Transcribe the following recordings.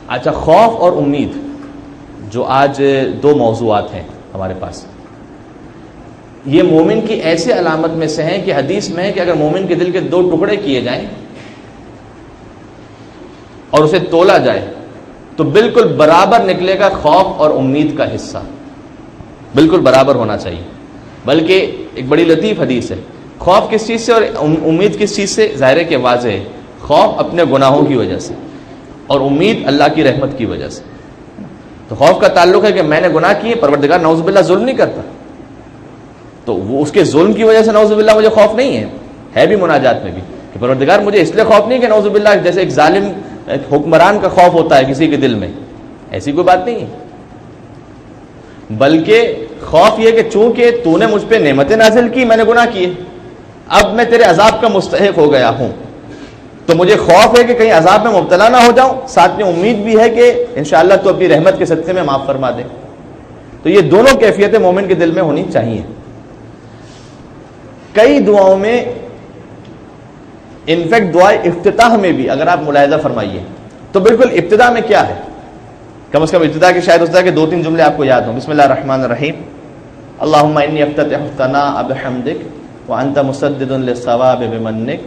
اچھا، خوف اور امید جو آج دو موضوعات ہیں ہمارے پاس، یہ مومن کی ایسی علامت میں سے ہیں کہ حدیث میں ہے کہ اگر مومن کے دل کے دو ٹکڑے کیے جائیں اور اسے تولا جائے تو بالکل برابر نکلے گا خوف اور امید کا حصہ، بالکل برابر ہونا چاہیے۔ بلکہ ایک بڑی لطیف حدیث ہے، خوف کس چیز سے اور امید کس چیز سے؟ ظاہر ہے کہ واضح ہے، خوف اپنے گناہوں کی وجہ سے اور امید اللہ کی رحمت کی وجہ سے۔ تو خوف کا تعلق ہے کہ میں نے گناہ کیے، پروردگار نعوذ باللہ ظلم نہیں کرتا، تو وہ اس کے ظلم کی وجہ سے نعوذ باللہ مجھے خوف نہیں ہے بھی مناجات میں بھی کہ پروردگار مجھے اس لیے خوف نہیں کہ نعوذ باللہ جیسے ایک ظالم حکمران کا خوف ہوتا ہے کسی کے دل میں، ایسی کوئی بات نہیں ہے، بلکہ خوف یہ کہ چونکہ تو نے مجھ پہ نعمتیں نازل کی، میں نے گناہ کیے، اب میں تیرے عذاب کا مستحق ہو گیا ہوں، تو مجھے خوف ہے کہ کہیں عذاب میں مبتلا نہ ہو جاؤں، ساتھ میں امید بھی ہے کہ انشاءاللہ تو اپنی رحمت کے صدقے میں معاف فرما دے۔ تو یہ دونوں کیفیتیں مومن کے دل میں ہونی چاہیے۔ کئی دعاؤں میں، انفیکٹ دعائے افتتاح میں بھی اگر آپ ملاحظہ فرمائیے تو بالکل ابتدا میں کیا ہے، کم از کم ابتدا کے شاید اس طرح کے دو تین جملے آپ کو یاد ہوں۔ بسم اللہ الرحمن الرحیم، اللہم انی افتتح الثناء بحمدک وانت مسدد للصواب بمنک،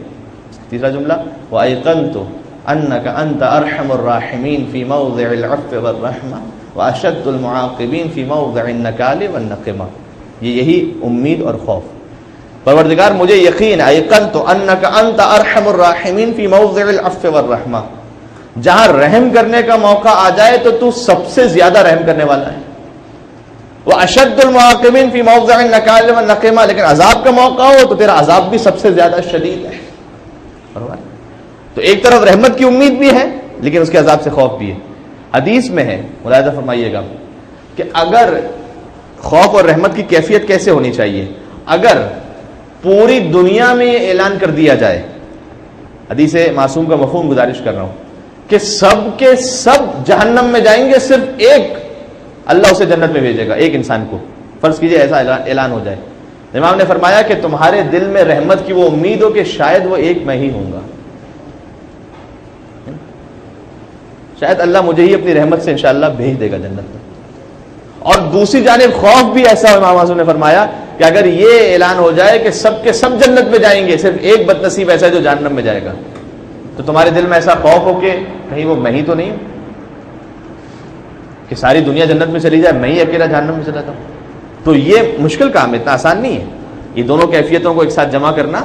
تیسرا جملہ وایقنت انک انت ارحم الراحمین فی موضع العفو والرحمہ واشد المعاقبین فی موضع النکال والنقمہ۔ یہی امید اور خوف، پروردگار مجھے یقین، ایقنت انک انت ارحم الراحمین فی موضع العفو والرحمہ، جہاں رحم کرنے کا موقع آ جائے تو تو سب سے زیادہ رحم کرنے والا ہے، واشد المعاقبین فی موضع النکال والنقمہ، لیکن عذاب کا موقع ہو تو تیرا عذاب بھی سب سے زیادہ شدید ہے۔ تو ایک طرف رحمت کی امید بھی ہے لیکن اس کے عذاب سے خوف بھی ہے۔ حدیث میں ہے، ملاحظہ فرمائیے گا کہ اگر خوف اور رحمت کی کیفیت کیسے ہونی چاہیے، اگر پوری دنیا میں یہ اعلان کر دیا جائے، حدیث معصوم کا مفہوم گزارش کر رہا ہوں کہ سب کے سب جہنم میں جائیں گے، صرف ایک اللہ اسے جنت میں بھیجے گا، ایک انسان کو، فرض کیجئے ایسا اعلان ہو جائے، امام نے فرمایا کہ تمہارے دل میں رحمت کی وہ امید ہو کہ شاید وہ ایک میں ہی ہوں گا، شاید اللہ مجھے ہی اپنی رحمت سے انشاءاللہ بھیج دے گا جنت میں۔ اور دوسری جانب خوف بھی ایسا، امام معصوم نے فرمایا کہ اگر یہ اعلان ہو جائے کہ سب کے سب جنت میں جائیں گے، صرف ایک بد نصیب ایسا ہے جو جہنم میں جائے گا، تو تمہارے دل میں ایسا خوف ہو کہ کہیں وہ میں ہی تو نہیں ہوں، کہ ساری دنیا جنت میں چلی جائے، میں ہی اکیلا جہنم میں چلا جاؤں۔ تو یہ مشکل کام ہے، اتنا آسان نہیں ہے۔ یہ دونوں کیفیتوں کو ایک ساتھ جمع کرنا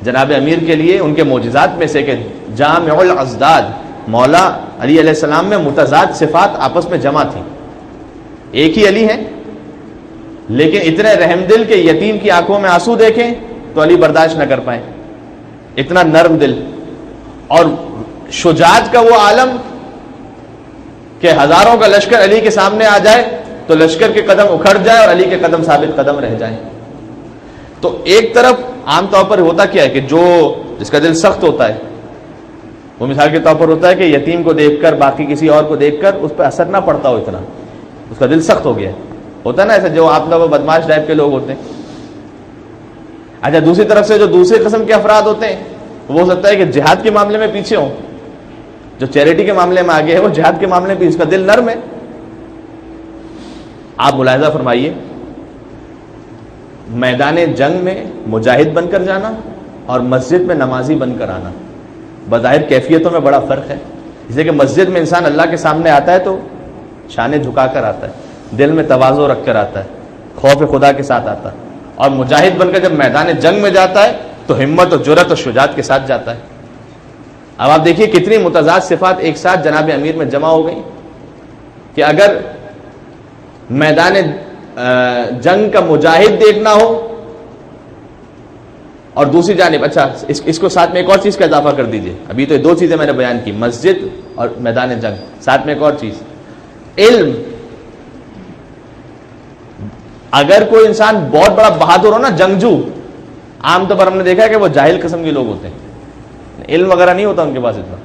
جناب امیر کے لیے ان کے معجزات میں سے کہ جامع الازداد، مولا علی علیہ السلام میں متضاد صفات آپس میں جمع تھیں، ایک ہی علی ہیں لیکن اتنے رحم دل کہ یتیم کی آنکھوں میں آنسو دیکھیں تو علی برداشت نہ کر پائیں، اتنا نرم دل، اور شجاعت کا وہ عالم کہ ہزاروں کا لشکر علی کے سامنے آ جائے تو لشکر کے قدم اکھڑ جائے اور علی کے قدم ثابت قدم رہ جائیں۔ تو ایک طرف عام طور پر ہوتا کیا ہے کہ جس کا دل سخت ہوتا ہے وہ مثال کے طور پر ہوتا ہے کہ یتیم کو دیکھ کر، باقی کسی اور کو دیکھ کر اس پہ اثر نہ پڑتا ہو، اتنا اس کا دل سخت ہو گیا ہوتا ہے نا، ایسا جو آپ لوگ بدماش ٹائپ کے لوگ ہوتے ہیں۔ اچھا، دوسری طرف سے جو دوسرے قسم کے افراد ہوتے ہیں وہ ہو سکتا ہے کہ جہاد کے معاملے میں پیچھے ہوں، جو چیریٹی کے معاملے میں آگے ہے وہ جہاد کے معاملے میں اس کا دل نرم ہے۔ آپ ملاحظہ فرمائیے، میدان جنگ میں مجاہد بن کر جانا اور مسجد میں نمازی بن کر آنا، بظاہر کیفیتوں میں بڑا فرق ہے، اس لیے کہ مسجد میں انسان اللہ کے سامنے آتا ہے تو شانے جھکا کر آتا ہے، دل میں تواضع رکھ کر آتا ہے، خوف خدا کے ساتھ آتا ہے، اور مجاہد بن کر جب میدان جنگ میں جاتا ہے تو ہمت و جرأت و شجاعت کے ساتھ جاتا ہے۔ اب آپ دیکھیے کتنی متضاد صفات ایک ساتھ جناب امیر میں جمع ہو گئی کہ اگر میدان جنگ کا مجاہد دیکھنا ہو اور دوسری جانب، اچھا اس کو ساتھ میں ایک اور چیز کا اضافہ کر دیجئے، ابھی تو یہ دو چیزیں میں نے بیان کی، مسجد اور میدان جنگ، ساتھ میں ایک اور چیز علم۔ اگر کوئی انسان بہت بڑا بہادر ہو نا، جنگجو، عام طور پر ہم نے دیکھا ہے کہ وہ جاہل قسم کے لوگ ہوتے ہیں، علم وغیرہ نہیں ہوتا ان کے پاس اتنا۔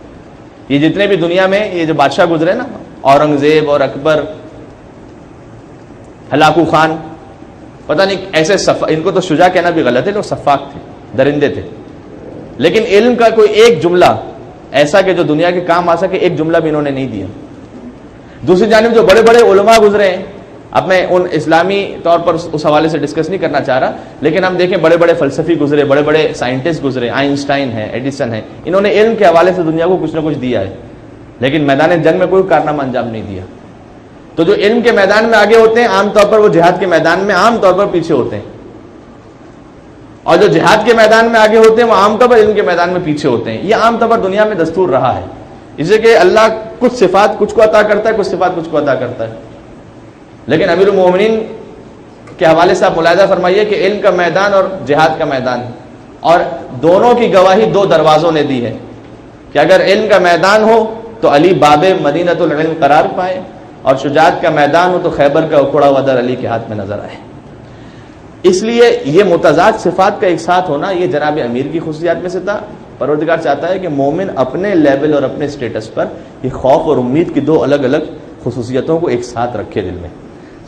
یہ جتنے بھی دنیا میں یہ جو بادشاہ گزرے نا، اورنگزیب اور اکبر، ہلاکو خان، پتہ نہیں ایسے ان کو تو شجاع کہنا بھی غلط ہے، لوگ سفاک تھے، درندے تھے، لیکن علم کا کوئی ایک جملہ ایسا کہ جو دنیا کے کام آ سکے، ایک جملہ بھی انہوں نے نہیں دیا۔ دوسری جانب جو بڑے بڑے علماء گزرے ہیں، اب میں ان اسلامی طور پر اس حوالے سے ڈسکس نہیں کرنا چاہ رہا، لیکن ہم دیکھیں بڑے بڑے فلسفی گزرے، بڑے بڑے سائنٹسٹ گزرے، آئنسٹائن ہے، ایڈیسن ہے، انہوں نے علم کے حوالے سے دنیا کو کچھ نہ کچھ دیا ہے، لیکن میدان جنگ میں کوئی کارنامہ انجام نہیں دیا۔ تو جو علم کے میدان میں آگے ہوتے ہیں عام طور پر وہ جہاد کے میدان میں عام طور پر پیچھے ہوتے ہیں، اور جو جہاد کے میدان میں آگے ہوتے ہیں وہ عام طور پر علم کے میدان میں پیچھے ہوتے ہیں۔ یہ عام طور پر دنیا میں دستور رہا ہے، اس لیے کہ اللہ کچھ صفات کچھ کو عطا کرتا ہے، کچھ صفات کچھ کو عطا کرتا ہے۔ لیکن امیر المومنین کے حوالے سے آپ ملاحظہ فرمائیے کہ علم کا میدان اور جہاد کا میدان، اور دونوں کی گواہی دو دروازوں نے دی ہے کہ اگر علم کا میدان ہو تو علی باب مدینۃ العلم قرار پائے، اور شجاعت کا میدان ہو تو خیبر کا اکھڑا ہوا در علی کے ہاتھ میں نظر آئے۔ اس لیے یہ متضاد صفات کا ایک ساتھ ہونا یہ جناب امیر کی خصوصیات میں سے تھا۔ پروردگار چاہتا ہے کہ مومن اپنے لیول اور اپنے سٹیٹس پر یہ خوف اور امید کی دو الگ الگ خصوصیتوں کو ایک ساتھ رکھے دل میں۔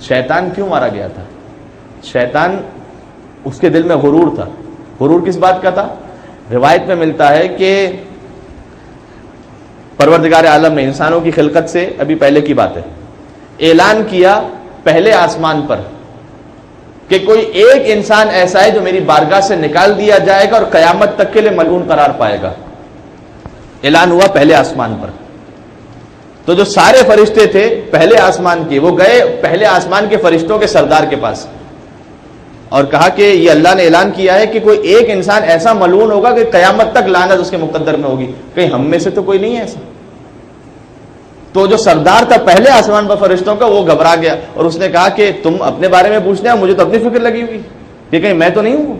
شیطان کیوں مارا گیا تھا؟ شیطان اس کے دل میں غرور تھا۔ غرور کس بات کا تھا؟ روایت میں ملتا ہے کہ پروردگار عالم نے انسانوں کی خلقت سے ابھی پہلے کی بات ہے، اعلان کیا پہلے آسمان پر کہ کوئی ایک انسان ایسا ہے جو میری بارگاہ سے نکال دیا جائے گا اور قیامت تک کے لیے ملعون قرار پائے گا۔ اعلان ہوا پہلے آسمان پر، تو جو سارے فرشتے تھے پہلے آسمان کے، وہ گئے پہلے آسمان کے فرشتوں کے سردار کے پاس اور کہا کہ یہ اللہ نے اعلان کیا ہے کہ کوئی ایک انسان ایسا ملعون ہوگا کہ قیامت تک لعنت اس کے مقدر میں ہوگی، کہیں ہم میں سے تو کوئی نہیں ہے ایسا۔ تو جو سردار تھا پہلے آسمان پر فرشتوں کا، وہ گھبرا گیا اور اس نے کہا کہ تم اپنے بارے میں پوچھنے ہو، مجھے تو اپنی فکر لگی ہوئی کہ کہیں میں تو نہیں ہوں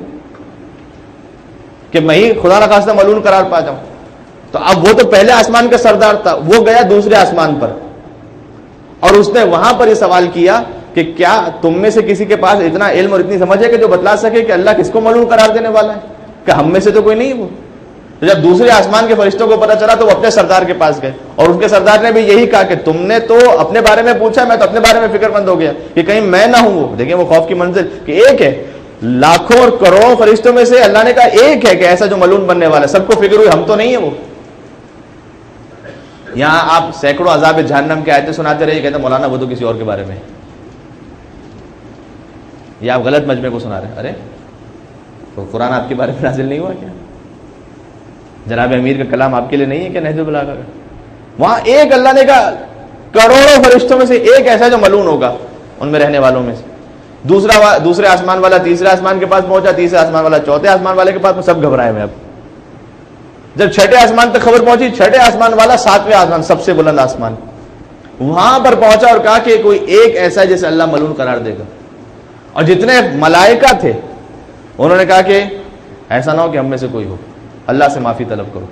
کہ میں ہی خدا نخواستہ ملعون قرار پا جاؤں۔ تو اب وہ تو پہلے آسمان کا سردار تھا، وہ گیا دوسرے آسمان پر اور اس نے وہاں پر یہ سوال کیا کہ کیا تم میں سے کسی کے پاس اتنا علم اور اتنی سمجھ ہے کہ جو بتلا سکے کہ اللہ کس کو ملعون قرار دینے والا ہے؟ کہ ہم میں سے تو کوئی نہیں وہ۔ تو جب دوسرے آسمان کے فرشتوں کو پتہ چلا تو وہ اپنے سردار کے پاس گئے اور ان کے سردار نے بھی یہی کہا کہ تم نے تو اپنے بارے میں پوچھا، میں تو اپنے بارے میں فکر مند ہو گیا کہ کہیں میں نہ ہوں وہ۔ دیکھیں وہ خوف کی منزل کہ ایک ہے لاکھوں اور کروڑوں فرشتوں میں سے، اللہ نے کہا ایک ہے کہ ایسا جو ملعون بننے والا ہے، سب کو فکر ہوئی ہم تو نہیں ہے وہ۔ یہاں آپ سینکڑوں عذاب جہنم کے آیتیں سناتے رہے، کہتے ہیں مولانا وہ تو کسی اور کے بارے میں، یہ آپ غلط مجمع کو سنا رہے ہیں۔ ارے تو قرآن آپ کے بارے میں نازل نہیں ہوا کیا؟ جناب امیر کا کلام آپ کے لیے نہیں ہے کیا نہج البلاغہ کا؟ وہاں ایک اللہ نے کہا کروڑوں فرشتوں میں سے ایک ایسا جو ملعون ہوگا ان میں رہنے والوں میں سے۔ دوسرے آسمان والا تیسرے آسمان کے پاس پہنچا، تیسرے آسمان والا چوتھے آسمان والے کے پاس، سب گھبرائے ہوئے۔ اب جب چھٹے آسمان تک خبر پہنچی، چھٹے آسمان والا ساتویں آسمان سب سے بلند آسمان، وہاں پر پہنچا اور کہا کہ کوئی ایک ایسا ہے جسے اللہ ملعون قرار دے گا۔ اور جتنے ملائکہ تھے انہوں نے کہا کہ ایسا نہ ہو کہ ہم میں سے کوئی ہو، اللہ سے معافی طلب کرو۔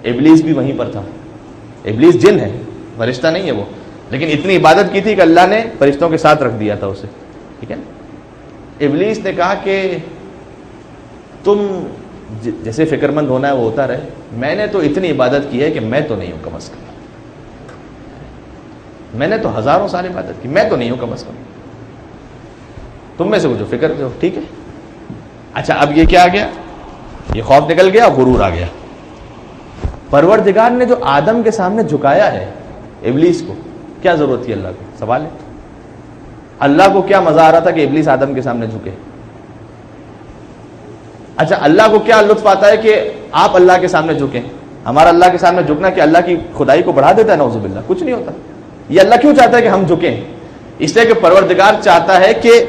ابلیس بھی وہیں پر تھا، ابلیس جن ہے، فرشتہ نہیں ہے وہ، لیکن اتنی عبادت کی تھی کہ اللہ نے فرشتوں کے ساتھ رکھ دیا تھا اسے، ٹھیک ہے۔ ابلیس نے کہا کہ تم جیسے فکر مند ہونا ہے وہ ہوتا رہے، میں نے تو اتنی عبادت کی ہے کہ میں تو نہیں ہوں کم از کم، میں نے تو ہزاروں سال عبادت کی، میں تو نہیں ہوں کم از کم، تم میں سے وہ جو فکر جو ٹھیک ہے۔ اچھا اب یہ کیا آ گیا؟ یہ خوف نکل گیا، غرور آ گیا۔ پروردگار نے جو آدم کے سامنے جھکایا ہے ابلیس کو، کیا ضرورت تھی اللہ کو؟ سوال ہے، اللہ کو کیا مزہ آ رہا تھا کہ ابلیس آدم کے سامنے جھکے؟ اچھا اللہ کو کیا لطف آتا ہے کہ آپ اللہ کے سامنے جھکیں؟ ہمارا اللہ کے سامنے جھکنا کہ اللہ کی خدائی کو بڑھا دیتا ہے؟ نعوذ باللہ، کچھ نہیں ہوتا۔ یہ اللہ کیوں چاہتا ہے کہ ہم جھکیں؟ اس لیے کہ پروردگار چاہتا ہے کہ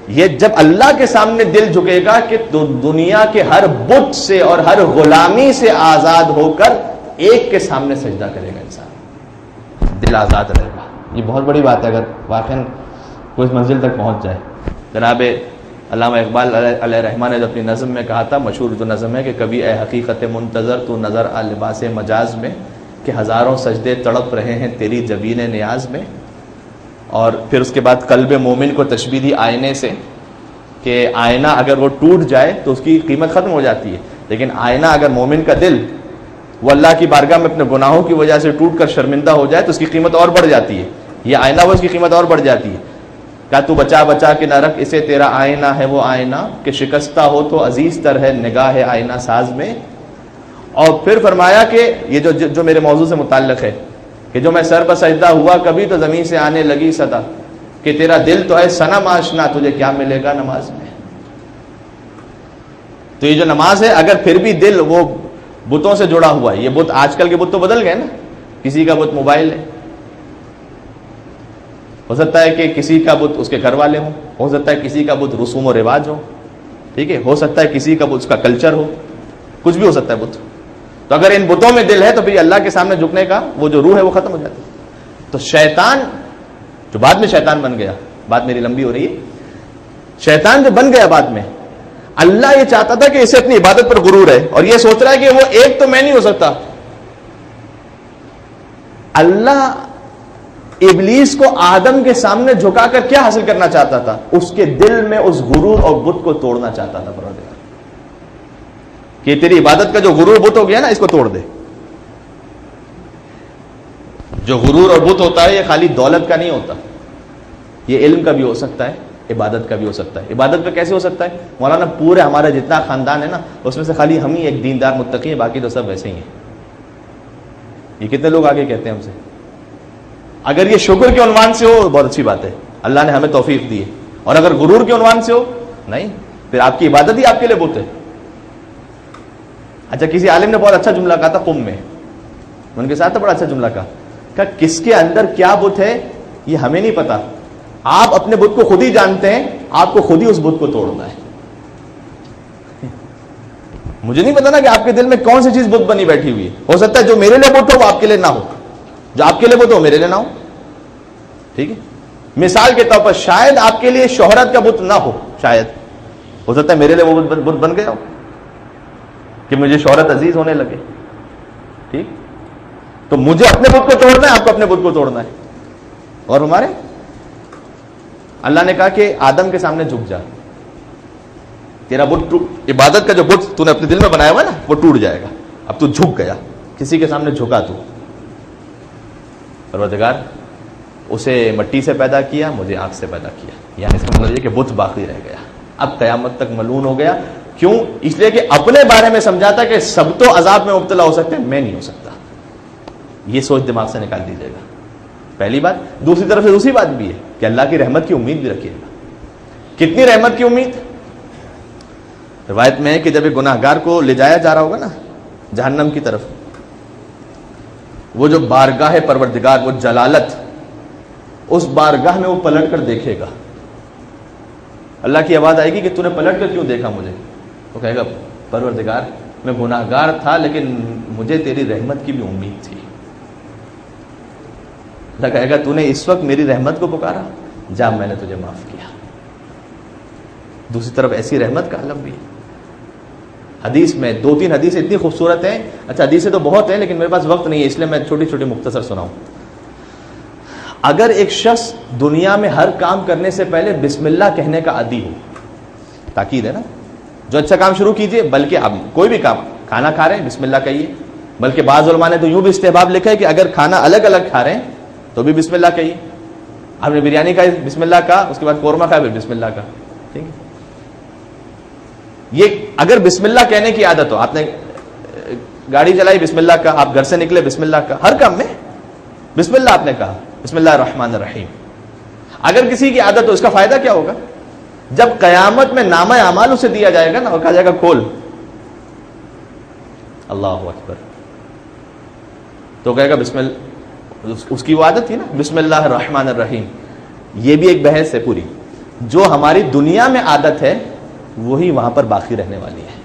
یہ جب اللہ کے سامنے دل جھکے گا کہ دنیا کے ہر بت سے اور ہر غلامی سے آزاد ہو کر ایک کے سامنے سجدہ کرے گا انسان، دل آزاد رہے گا۔ یہ بہت بڑی بات ہے اگر واقعا کوئی اس منزل تک پہنچ جائے۔ جناب علامہ اقبال علیہ رحمٰن نے جو اپنی نظم میں کہا تھا، مشہور جو نظم ہے کہ کبھی اے حقیقت منتظر تو نظر آ لباس مجاز میں، کہ ہزاروں سجدے تڑپ رہے ہیں تیری جبین نیاز میں۔ اور پھر اس کے بعد قلب مومن کو تشبیہ دی آئینے سے کہ آئینہ اگر وہ ٹوٹ جائے تو اس کی قیمت ختم ہو جاتی ہے، لیکن آئینہ اگر مومن کا دل وہ اللہ کی بارگاہ میں اپنے گناہوں کی وجہ سے ٹوٹ کر شرمندہ ہو جائے تو اس کی قیمت اور بڑھ جاتی ہے۔ یہ آئینہ وہ اس کی قیمت اور بڑھ جاتی ہے۔ کیا تو بچا بچا کے نہ رکھ اسے، تیرا آئینہ ہے وہ آئینہ، کہ شکستہ ہو تو عزیز تر ہے نگاہ آئینہ ساز میں۔ اور پھر فرمایا کہ یہ جو میرے موضوع سے متعلق ہے کہ جو میں سر پر سجدہ ہوا کبھی تو زمین سے آنے لگی صدا کہ تیرا دل تو ہے صنم آشنا، تجھے کیا ملے گا نماز میں. تو یہ جو نماز ہے اگر پھر بھی دل وہ بتوں سے جڑا ہوا ہے، یہ بت آج کل کے بت تو بدل گئے نا، کسی کا بت موبائل ہے، ہو سکتا ہے کہ کسی کا بت اس کے گھر والے ہوں، ہو سکتا ہے کسی کا بت رسوم و رواج ہو، ٹھیک ہے، ہو سکتا ہے کسی کا بت اس کا کلچر ہو، کچھ بھی ہو سکتا ہے بت. تو اگر ان بتوں میں دل ہے تو پھر اللہ کے سامنے جھکنے کا وہ جو روح ہے وہ ختم ہو جاتی ہے. تو شیطان جو بعد میں شیطان بن گیا، بات میری لمبی ہو رہی ہے، شیطان جو بن گیا بعد میں، اللہ یہ چاہتا تھا کہ اسے اپنی عبادت پر غرور ہے اور یہ سوچ رہا ہے کہ وہ ایک تو میں نہیں ہو سکتا. اللہ ابلیس کو آدم کے سامنے جھکا کر کیا حاصل کرنا چاہتا تھا؟ اس کے دل میں اس غرور اور بت کو توڑنا چاہتا تھا پروردگار، کہ تیری عبادت کا جو غرور بت ہو گیا نا، اس کو توڑ دے. جو غرور اور بت ہوتا ہے یہ خالی دولت کا نہیں ہوتا، یہ علم کا بھی ہو سکتا ہے، عبادت کا بھی ہو سکتا ہے. عبادت کا کیسے ہو سکتا ہے؟ مولانا پورے ہمارا جتنا خاندان ہے نا اس میں سے خالی ہم ہی ایک دیندار متقی ہیں، باقی تو سب ویسے ہی ہیں. یہ کتنے لوگ آگے کہتے ہیں ہم سے. اگر یہ شکر کے عنوان سے ہو بہت اچھی بات ہے، اللہ نے ہمیں توفیق دی ہے، اور اگر غرور کے عنوان سے ہو نہیں، پھر آپ کی عبادت ہی آپ کے لیے بت ہے. اچھا کسی عالم نے بہت اچھا جملہ کہا تھا قم میں، ان کے ساتھ بڑا اچھا جملہ کہا کس کے اندر کیا بت ہے یہ ہمیں نہیں پتا، آپ اپنے بت کو خود ہی جانتے ہیں، آپ کو خود ہی اس بت کو توڑنا ہے. مجھے نہیں پتا نا کہ آپ کے دل میں کون سی چیز بت بنی بیٹھی ہوئی ہے. ہو سکتا ہے جو میرے لیے بت ہو وہ آپ کے لیے نہ ہو، جو آپ کے لیے بت ہو میرے لیے نہ ہو. ٹھیک ہے، مثال کے طور پر شاید آپ کے لیے شہرت کا بت نہ ہو، شاید ہو سکتا ہے میرے لیے وہ بت بن گیا ہو کہ مجھے شہرت عزیز ہونے لگے. ٹھیک، تو مجھے اپنے بت کو توڑنا ہے، آپ کو اپنے بت کو توڑنا ہے. اور ہمارے اللہ نے کہا کہ آدم کے سامنے جھک جا، تیرا بت عبادت کا جو بت تو نے اپنے دل میں بنایا ہوا ہے نا وہ ٹوٹ جائے گا. اب تو جھک گیا، کسی کے سامنے جھکا تو. پروردگار اسے مٹی سے پیدا کیا، مجھے آگ سے پیدا کیا، یعنی اس کا مطلب یہ کہ بت باقی رہ گیا، اب قیامت تک ملعون ہو گیا. کیوں؟ اس لیے کہ اپنے بارے میں سمجھا تھا کہ سب تو عذاب میں مبتلا ہو سکتے ہیں، میں نہیں ہو سکتا. یہ سوچ دماغ سے نکال دیجیے گا، پہلی بات. دوسری طرف سے دوسری بات بھی ہے کہ اللہ کی رحمت کی امید بھی رکھیے گا. کتنی رحمت کی امید؟ روایت میں ہے کہ جب ایک گناہگار کو لے جایا جا رہا ہوگا نا جہنم کی طرف، وہ جو بارگاہ پروردگار، وہ جلالت، اس بارگاہ میں وہ پلٹ کر دیکھے گا. اللہ کی آواز آئے گی کہ تو نے پلٹ کر کیوں دیکھا مجھے؟ وہ کہے گا پروردگار میں گناہگار تھا لیکن مجھے تیری رحمت کی بھی امید تھی. اللہ کہے گا تو نے اس وقت میری رحمت کو پکارا، جا میں نے تجھے معاف کیا. دوسری طرف ایسی رحمت کا عالم بھی ہے. حدیث میں 2-3 حدیثیں اتنی خوبصورت ہیں. اچھا حدیثیں تو بہت ہیں لیکن میرے پاس وقت نہیں ہے اس لیے میں چھوٹی چھوٹی مختصر سناؤں. اگر ایک شخص دنیا میں ہر کام کرنے سے پہلے بسم اللہ کہنے کا عادی ہو، تاکید ہے نا، جو اچھا کام شروع کیجئے، بلکہ اب کوئی بھی کام، کھانا کھا رہے ہیں بسم اللہ کہیے، بلکہ بعض علماء نے تو یوں بھی استحباب لکھا ہے کہ اگر کھانا الگ الگ کھا رہے ہیں تو بھی بسم اللہ کہیے. آپ نے بریانی کھائی بسم اللہ کہا، اس کے بعد قورمہ کھایا پھر بسم اللہ کہا. ٹھیک ہے، یہ اگر بسم اللہ کہنے کی عادت ہو، آپ نے گاڑی چلائی بسم اللہ کہا، آپ گھر سے نکلے بسم اللہ کہا، ہر کام میں بسم اللہ آپ نے کہا، بسم اللہ الرحمن الرحیم. اگر کسی کی عادت ہو، اس کا فائدہ کیا ہوگا؟ جب قیامت میں نامہ اعمال اسے دیا جائے گا نا، اور کہا جائے گا کھول، اللہ اکبر، تو کہے گا بسم اللہ، اس کی وہ عادت تھی نا بسم اللہ الرحمن الرحیم. یہ بھی ایک بحث ہے پوری. جو ہماری دنیا میں عادت ہے وہی وہاں پر باقی رہنے والی ہے.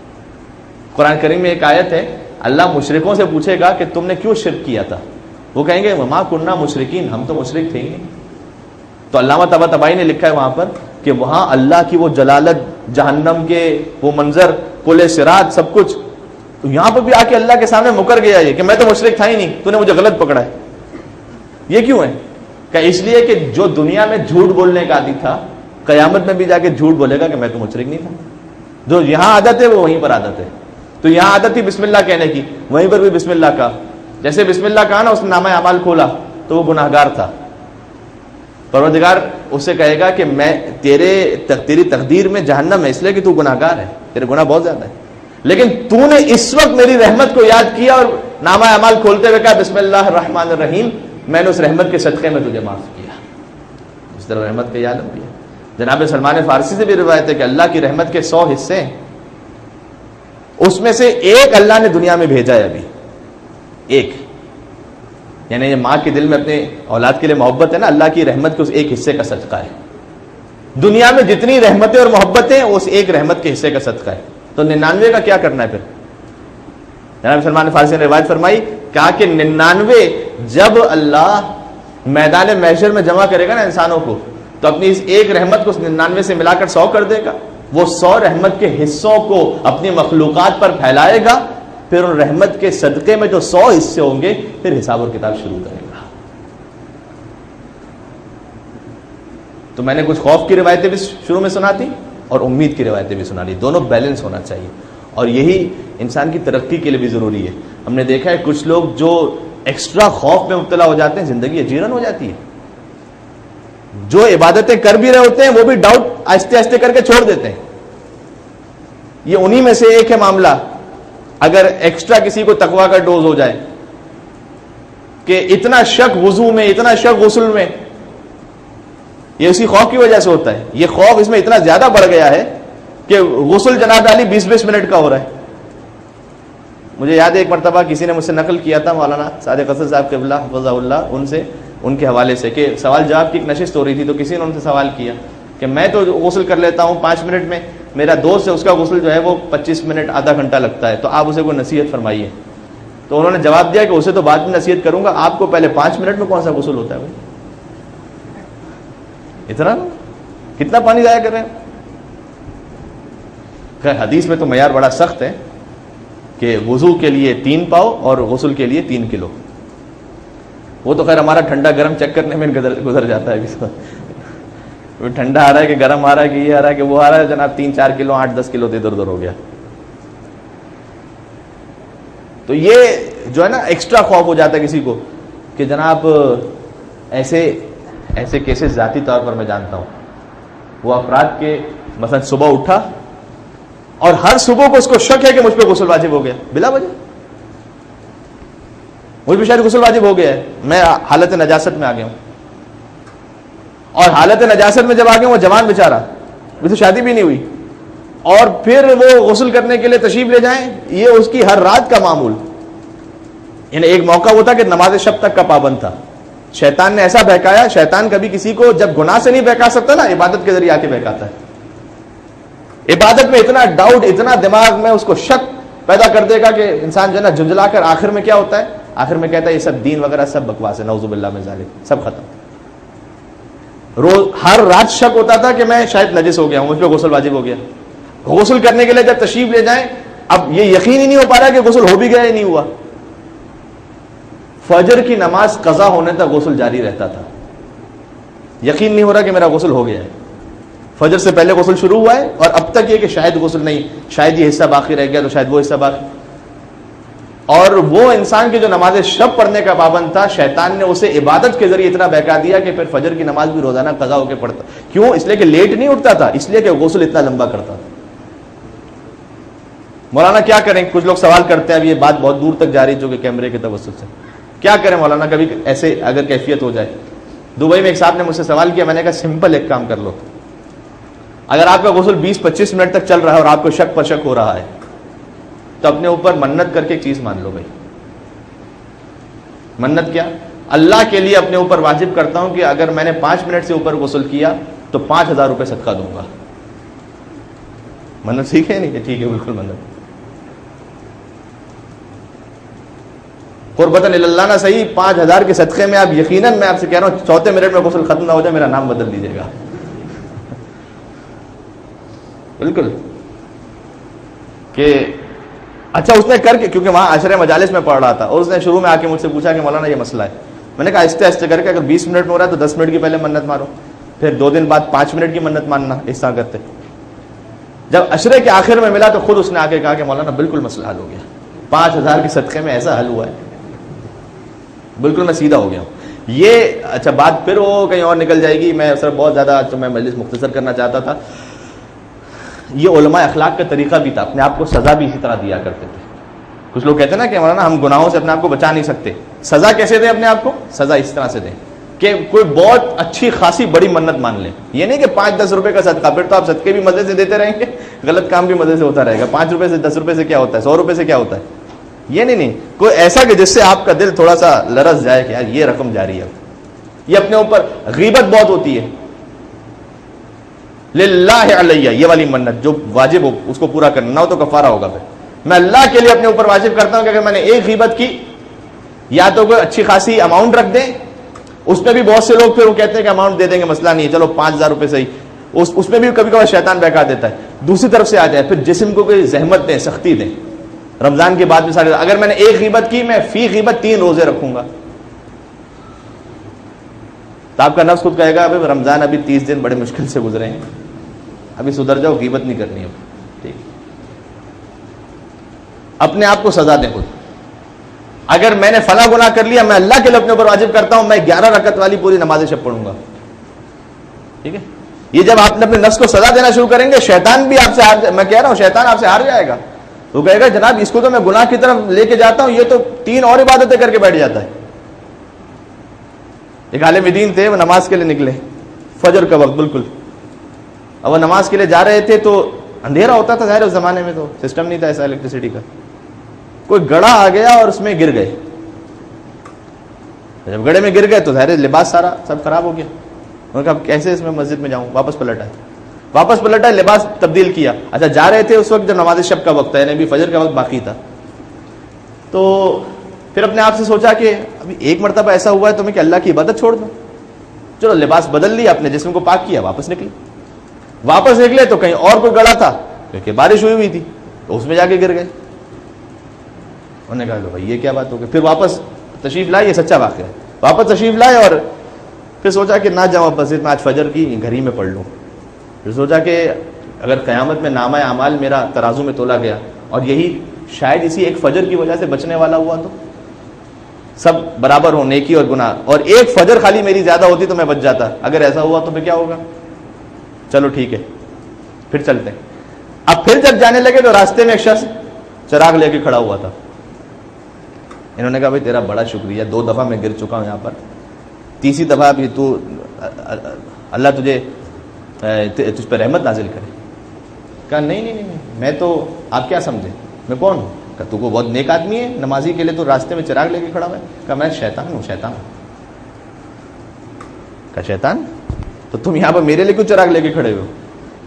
قرآن کریم میں ایک آیت ہے، اللہ مشرکوں سے پوچھے گا کہ تم نے کیوں شرک کیا تھا؟ وہ کہیں گے وما کننا مشرکین، ہم تو مشرک تھے ہی نہیں. تو علامہ طباطبائی نے لکھا ہے وہاں پر کہ وہاں اللہ کی وہ جلالت، جہنم کے وہ منظر، پل صراط، سب کچھ. تو یہاں پر بھی آ کے اللہ کے سامنے مکر گیا یہ کہ میں تو مشرک تھا ہی نہیں، تو نے مجھے غلط پکڑا ہے. یہ کیوں ہے؟ کہ اس لیے کہ جو دنیا میں جھوٹ بولنے کا عادی تھا، قیامت میں بھی جا کے جھوٹ بولے گا کہ میں تو مشرک نہیں تھا. جو یہاں عادت ہے وہ وہیں پر عادت ہے. تو یہاں عادت تھی بسم اللہ کہنے کی، وہیں پر بھی بسم اللہ کہا. جیسے بسم اللہ کہا نا، اس نے نامہ اعمال کھولا تو وہ گناہگار تھا. پروردگار اس سے کہے گا کہ میں تیری تقدیر میں جہنم ہے اس لیے کہ تو گناہگار ہے، تیرے گناہ بہت زیادہ ہے. لیکن تو نے اس وقت میری رحمت کو یاد کیا اور نامہ اعمال کھولتے ہوئے کہا بسم اللہ الرحمن الرحیم، میں نے اس رحمت کے صدقے میں تجھے معاف کیا. اس طرح رحمت کا یہ عالم بھی ہے. جناب سلمان فارسی سے بھی روایت ہے کہ اللہ کی رحمت کے 100 حصے ہیں، اس میں سے ایک اللہ نے دنیا میں بھیجا ہے ابھی، ایک. یعنی یہ ماں کے دل میں اپنے اولاد کے لیے محبت ہے نا، اللہ کی رحمت کے اس ایک حصے کا صدقہ ہے. دنیا میں جتنی رحمتیں اور محبتیں اس ایک رحمت کے حصے کا صدقہ ہے. تو 99 کا کیا کرنا ہے پھر؟ جناب سلمان فارسی نے روایت فرمائی، کہا کہ 99 جب اللہ میدان محشر میں جمع کرے گا نا انسانوں کو، تو اپنی اس ایک رحمت کو 99 سے ملا کر 100 کر دے گا. وہ 100 رحمت کے حصوں کو اپنی مخلوقات پر پھیلائے گا، پھر ان رحمت کے صدقے میں جو 100 حصے ہوں گے پھر حساب اور کتاب شروع کرے گا. تو میں نے کچھ خوف کی روایتیں بھی شروع میں سنا تھی اور امید کی روایتیں بھی سنا لی. دونوں بیلنس ہونا چاہیے، اور یہی انسان کی ترقی کے لیے بھی ضروری ہے. ہم نے دیکھا ہے کچھ لوگ جو ایکسٹرا خوف میں مبتلا ہو جاتے ہیں، زندگی اجیرن ہو جاتی ہے. جو عبادتیں کر بھی رہے ہوتے ہیں وہ بھی ڈاؤٹ آہستہ آہستہ کر کے چھوڑ دیتے ہیں. یہ انہی میں سے ایک ہے معاملہ. اگر ایکسٹرا کسی کو تقویٰ کا ڈوز ہو جائے کہ اتنا شک وضو میں، اتنا شک غسل میں، یہ اسی خوف کی وجہ سے ہوتا ہے. یہ خوف اس میں اتنا زیادہ بڑھ گیا ہے کہ غسل جناب علی 20-20 منٹ کا ہو رہا ہے. مجھے یاد ہے ایک مرتبہ کسی نے مجھ سے نقل کیا تھا، مولانا صادق حسن صاحب قبلہ حفظہ اللہ، ان سے ان کے حوالے سے، کہ سوال جواب کی ایک نشست ہو رہی تھی، تو کسی نے ان سے سوال کیا کہ میں تو غسل کر لیتا ہوں 5 منٹ میں، میرا دوست ہے اس کا غسل جو ہے وہ 25 منٹ آدھا گھنٹہ لگتا ہے، تو آپ اسے کوئی نصیحت فرمائیے. تو انہوں نے جواب دیا کہ اسے تو بعد میں نصیحت کروں گا، آپ کو پہلے 5 منٹ میں کون سا غسل ہوتا ہے بھائی؟ اتنا کتنا پانی ضائع کر رہے ہیں. خیر حدیث میں تو معیار بڑا سخت ہے کہ وضو کے لیے 3 پاؤ اور غسل کے لیے 3 کلو. وہ تو خیر ہمارا ٹھنڈا گرم چیک کرنے میں گزر جاتا ہے. ٹھنڈا آ رہا ہے کہ گرم آ رہا ہے کہ یہ آ رہا ہے کہ وہ آ رہا ہے، جناب 3-4 کلو 8-10 کلو ادھر ادھر ہو گیا. تو یہ جو ہے نا ایکسٹرا خوف ہو جاتا ہے کسی کو کہ جناب ایسے کیسز ذاتی طور پر میں جانتا ہوں. وہ افراد کے مثلا صبح اٹھا اور ہر صبح کو اس کو شک ہے کہ مجھ پہ غسل واجب ہو گیا بلا وجہ، مجھ پہ شاید غسل واجب ہو گیا ہے، میں حالت نجاست میں آ گیا ہوں. اور حالت نجاست میں جب آ گیا وہ جوان بیچارہ، ابھی تو شادی بھی نہیں ہوئی، اور پھر وہ غسل کرنے کے لیے تشریف لے جائیں، یہ اس کی ہر رات کا معمول. یعنی ایک موقع وہ تھا کہ نماز شب تک کا پابند تھا. شیطان نے ایسا بہکایا، شیطان کبھی کسی کو جب گناہ سے نہیں بہکا سکتا نا، عبادت کے ذریعے آ کے بہکاتا ہے. عبادت میں اتنا ڈاؤٹ، اتنا دماغ میں اس کو شک پیدا کر دے گا کہ انسان جو ہے نا جھنجھلا کر آخر میں کیا ہوتا ہے، آخر میں کہتا ہے یہ سب دین وغیرہ سب بکواس ہے، نعوذ باللہ من ذالک، سب ختم. روز ہر رات شک ہوتا تھا کہ میں شاید نجس ہو گیا ہوں، مجھ پہ غسل واجب ہو گیا. غسل کرنے کے لیے جب تشریف لے جائیں، اب یہ یقین ہی نہیں ہو پا رہا کہ غسل ہو بھی گیا یا نہیں ہوا. فجر کی نماز قضا ہونے تک غسل جاری رہتا تھا، یقین نہیں ہو رہا کہ میرا غسل ہو گیا ہے. فجر سے پہلے غسل شروع ہوا ہے اور اب تک یہ کہ شاید غسل نہیں، شاید یہ حصہ باقی رہ گیا تو شاید وہ حصہ باقی. اور وہ انسان کے جو نماز شب پڑھنے کا پابند تھا، شیطان نے اسے عبادت کے ذریعے اتنا بہکا دیا کہ پھر فجر کی نماز بھی روزانہ قضا ہو کے پڑھتا. کیوں؟ اس لیے کہ لیٹ نہیں اٹھتا تھا، اس لیے کہ غسل اتنا لمبا کرتا تھا. مولانا کیا کریں؟ کچھ لوگ سوال کرتے ہیں، اب یہ بات بہت دور تک جاری جو کہ کیمرے کے توسط سے، کیا کریں مولانا کبھی ایسے اگر کیفیت ہو جائے. دبئی میں ایک صاحب نے مجھ سے سوال کیا، میں نے کہا سمپل ایک کام کر لو، اگر آپ کا غسل 20-25 منٹ تک چل رہا ہے اور آپ کو شک پر شک ہو رہا ہے تو اپنے اوپر منت کر کے ایک چیز مان لو بھائی. منت کیا؟ اللہ کے لیے اپنے اوپر واجب کرتا ہوں کہ اگر میں نے 5 منٹ سے اوپر غسل کیا تو 5000 روپے صدقہ دوں گا. منت ٹھیک ہے نہیں؟ ٹھیک ہے بالکل منت. قربتاً اللہ نہ صحیح 5000 کے صدقے میں آپ یقیناً، میں آپ سے کہہ رہا ہوں 4 منٹ میں غسل ختم نہ ہو جائے میرا نام بدل دیجیے گا. بالکل کہ اچھا اس نے کر کے، کیونکہ وہاں عشرہ مجالس میں پڑھ رہا تھا اور اس نے شروع میں آ کے مجھ سے پوچھا کہ مولانا یہ مسئلہ ہے. میں نے کہا آہستہ آہستہ کر کے اگر 20 منٹ میں ہو رہا ہے تو 10 منٹ کی پہلے منت مارو، پھر 2 دن بعد 5 منٹ کی منت ماننا، اس طرح کرتے. جب عشرے کے آخر میں ملا تو خود اس نے آ کے کہا کہ مولانا بالکل مسئلہ حل ہو گیا، 5000 کے صدقے میں ایسا حل ہوا ہے، بالکل میں سیدھا ہو گیا ہوں. یہ اچھا بات پھر وہ کہیں اور نکل جائے گی. میں سر بہت زیادہ تو میں مجلس مختصر کرنا چاہتا تھا. یہ علماء اخلاق کا طریقہ بھی تھا، اپنے آپ کو سزا بھی اسی طرح دیا کرتے تھے. کچھ لوگ کہتے ہیں نا کہ مولانا ہم گناہوں سے اپنے آپ کو بچا نہیں سکتے. سزا کیسے دیں اپنے آپ کو؟ سزا اس طرح سے دیں کہ کوئی بہت اچھی خاصی بڑی منت مان لیں. یہ نہیں کہ 5-10 روپے کا صدقہ، پھر تو آپ صدقے بھی مزے سے دیتے رہیں گے، غلط کام بھی مزے سے ہوتا رہے گا. 5 روپے سے 10 روپے سے کیا ہوتا ہے، 100 روپے سے کیا ہوتا ہے. یہ نہیں، کوئی ایسا کہ جس سے آپ کا دل تھوڑا سا لرز جائے کہ یار یہ رقم جاری ہے. یہ اپنے اوپر غیبت بہت ہوتی ہے. للہ علیہ، یہ والی منت جو واجب ہو اس کو پورا کرنا، نہ ہو تو کفارہ ہوگا. پھر میں اللہ کے لیے اپنے اوپر واجب کرتا ہوں کہ اگر میں نے ایک غیبت کی، یا تو کوئی اچھی خاصی اماؤنٹ رکھ دیں. اس میں بھی بہت سے لوگ پھر وہ کہتے ہیں کہ اماؤنٹ دے دیں گے، مسئلہ نہیں ہے، چلو 5000 روپے صحیح. اس میں بھی کبھی کبھی شیطان بہکا دیتا ہے. دوسری طرف سے آ جائے پھر جسم کو کوئی زحمت دیں، سختی دیں. رمضان کے بعد میں اگر میں نے ایک غیبت کی، میں فی غیبت 3 روزے رکھوں گا. تو آپ کا نفس خود کہے گا ابھی رمضان ابھی 30 دن بڑے مشکل سے گزرے ہیں، ابھی سدھر جاؤ، غیبت نہیں کرنی اب. ٹھیک، اپنے آپ کو سزا دیں خود. اگر میں نے فلاں گناہ کر لیا، میں اللہ کے لیے اپنے اوپر واجب کرتا ہوں، میں 11 رکعت والی پوری نماز شب پڑھوں گا. ٹھیک ہے، یہ جب آپ نے اپنے نفس کو سزا دینا شروع کریں گے، شیطان بھی آپ سے ہار، میں کہہ رہا ہوں شیطان آپ سے ہار جائے گا. وہ کہے گا جناب اس کو تو میں گناہ کی طرف لے کے جاتا ہوں، یہ تو 3 اور عبادتیں کر کے بیٹھ جاتا ہے. ایک عالم دین تھے، وہ نماز کے لیے نکلے فجر کا وقت بالکل. اب وہ نماز کے لیے جا رہے تھے تو اندھیرا ہوتا تھا، ظاہر اس زمانے میں تو سسٹم نہیں تھا ایسا الیکٹریسٹی کا. کوئی گڑھا آ گیا اور اس میں گر گئے. جب گڑھے میں گر گئے تو ظاہر لباس سارا سب خراب ہو گیا. انہوں نے کہا کیسے اس میں مسجد میں جاؤں، واپس پلٹ آئے، لباس تبدیل کیا. اچھا جا رہے تھے اس وقت جب نماز شب کا وقت ہے، یعنی فجر کا وقت باقی تھا. تو پھر اپنے آپ سے سوچا کہ ابھی ایک مرتبہ ایسا ہوا ہے تو میں کہ اللہ کی عبادت چھوڑ دوں. چلو لباس بدل لیا، اپنے جسم کو پاک کیا، واپس نکلے تو کہیں اور کوئی گڑھا تھا کیونکہ بارش ہوئی تھی، تو اس میں جا کے گر گئے. انہوں نے کہا کہ بھائی یہ کیا بات ہو گئی. پھر واپس تشریف لائے، یہ سچا واقعہ ہے. واپس تشریف لائے اور پھر سوچا کہ نہ جاؤں مسجد میں، آج فجر کی گھر ہی میں پڑھ لوں. پھر سوچا کہ اگر قیامت میں نامہ اعمال میرا ترازو میں تولا گیا اور یہی شاید اسی ایک فجر کی وجہ سے بچنے والا ہوا تو سب برابر ہو، نیکی اور گناہ، اور ایک فجر خالی میری زیادہ ہوتی تو میں بچ جاتا. اگر ایسا ہوا تو پھر کیا ہوگا؟ چلو ٹھیک ہے پھر چلتے ہیں. اب پھر جب جانے لگے تو راستے میں ایک شخص چراغ لے کے کھڑا ہوا تھا. انہوں نے کہا بھائی تیرا بڑا شکریہ، 2 دفعہ میں گر چکا ہوں یہاں پر، تیسری دفعہ بھی تو اللہ تجھ پہ رحمت نازل کرے. کہا نہیں، میں تو آپ کیا سمجھے، میں کون ہوں؟ کہا تو کو بہت نیک آدمی ہے، نمازی کے لیے تو راستے میں چراغ لے کے کھڑا ہوا ہے. کہا میں شیطان ہوں. کہا شیطان؟ تو تم یہاں پر میرے لیے کیوں چراغ لے کے کھڑے ہو؟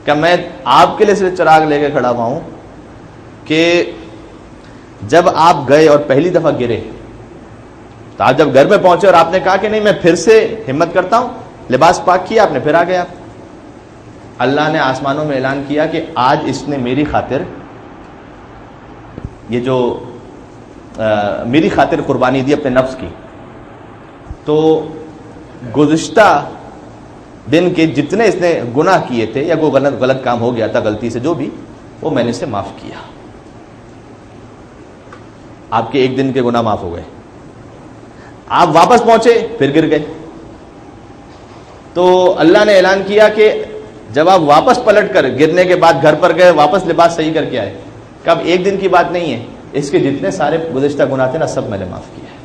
کہ میں آپ کے لیے صرف چراغ لے کے کھڑا ہوا ہوں کہ جب آپ گئے اور پہلی دفعہ گرے تو آپ جب گھر میں پہنچے اور آپ نے کہا کہ نہیں میں پھر سے ہمت کرتا ہوں، لباس پاک کیا آپ نے، پھر آ گیا. اللہ نے آسمانوں میں اعلان کیا کہ آج اس نے میری خاطر یہ جو میری خاطر قربانی دی اپنے نفس کی، تو گزشتہ دن کے جتنے اس نے گناہ کیے تھے یا کوئی غلط کام ہو گیا تھا غلطی سے جو بھی، وہ میں نے اسے معاف کیا. آپ کے ایک دن کے گناہ معاف ہو گئے. آپ واپس پہنچے پھر گر گئے تو اللہ نے اعلان کیا کہ جب آپ واپس پلٹ کر گرنے کے بعد گھر پر گئے، واپس لباس صحیح کر کے آئے، کہ اب ایک دن کی بات نہیں ہے، اس کے جتنے سارے گزشتہ گناہ تھے نا سب میں نے معاف کیا ہے.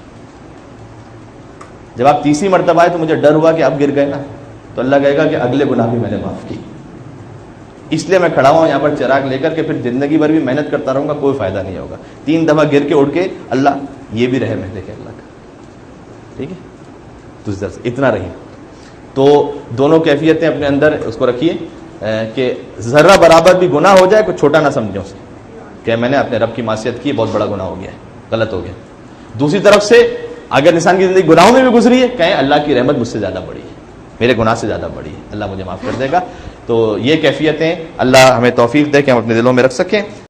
جب آپ تیسری مرتبہ آئے تو مجھے ڈر ہوا کہ اب گر گئے نا، تو اللہ کہے گا کہ اگلے گناہ بھی میں نے معاف کی. اس لیے میں کھڑا ہوں یہاں پر چراغ لے کر کے، پھر زندگی بھر بھی محنت کرتا رہوں گا، کوئی فائدہ نہیں ہوگا. 3 دفعہ گر کے اٹھ کے اللہ یہ بھی رہے میں دیکھے اللہ کا. ٹھیک ہے، تو اتنا رہی. تو دونوں کیفیتیں اپنے اندر اس کو رکھیے کہ ذرہ برابر بھی گناہ ہو جائے کوئی چھوٹا نہ سمجھیں اسے کہ میں نے اپنے رب کی معصیت کی، بہت بڑا گناہ ہو گیا ہے، غلط ہو گیا. دوسری طرف سے اگر انسان کی زندگی گناہوں میں بھی گزری ہے، کہیں اللہ کی رحمت مجھ سے زیادہ بڑی ہے، میرے گناہ سے زیادہ بڑی ہے، اللہ مجھے معاف کر دے گا. تو یہ کیفیتیں اللہ ہمیں توفیق دے کہ ہم اپنے دلوں میں رکھ سکیں.